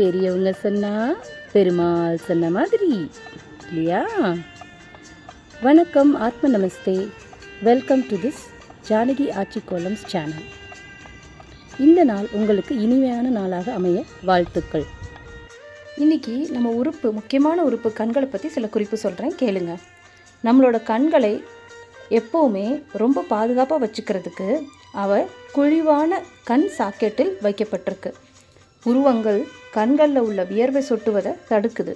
பெரியவங்க சொன்னா பெருமாள் சொன்ன மாதிரி இல்லையா? வணக்கம், ஆத்ம நமஸ்தே. வெல்கம் டு திஸ் ஜானகி ஆட்சி கோலம்ஸ் சேனல். இந்த நாள் உங்களுக்கு இனிமையான நாளாக அமைய வாழ்த்துக்கள். இன்றைக்கி நம்ம முக்கியமான உறுப்பு கண்களை பற்றி சில குறிப்பு சொல்கிறேன், கேளுங்க. நம்மளோட கண்களை எப்போவுமே ரொம்ப பாதுகாப்பாக வச்சுக்கிறதுக்கு குழிவான கண் சாக்கெட்டில் வைக்கப்பட்டிருக்கு. உருவங்கள் கண்களில் உள்ள வியர்வை சொட்டுவதை தடுக்குது.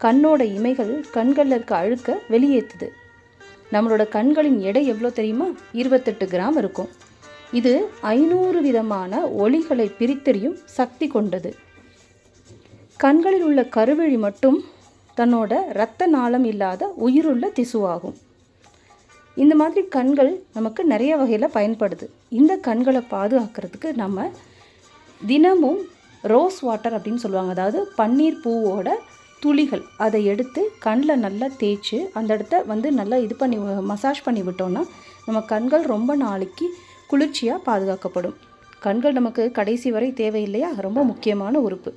கண்ணோட இமைகள் கண்களில் இருக்க அழுக்க வெளியேற்றுது. நம்மளோட கண்களின் எடை எவ்வளோ தெரியுமா? 28 கிராம் இருக்கும். இது 500 விதமான ஒளிகளை பிரித்தெறியும் சக்தி கொண்டது. கண்களில் உள்ள கருவிழி மட்டும் தன்னோட இரத்த நாளம் இல்லாத உயிருள்ள திசுவாகும். இந்த மாதிரி கண்கள் நமக்கு நிறைய வகையில் பயன்படுது. இந்த கண்களை பாதுகாக்கிறதுக்கு நம்ம தினமும் ரோஸ் வாட்டர் அப்படின்னு சொல்லுவாங்க, அதாவது பன்னீர் பூவோட துளிகள், அதை எடுத்து கண்ணில் நல்லா தேய்ச்சி அந்த இடத்த நல்லா மசாஜ் பண்ணி விட்டோம்னா நம்ம கண்கள் ரொம்ப நாளைக்கு குளிர்ச்சியாக பாதுகாக்கப்படும். கண்கள் நமக்கு கடைசி வரை தேவையில்லையா? ரொம்ப முக்கியமான உறுப்பு.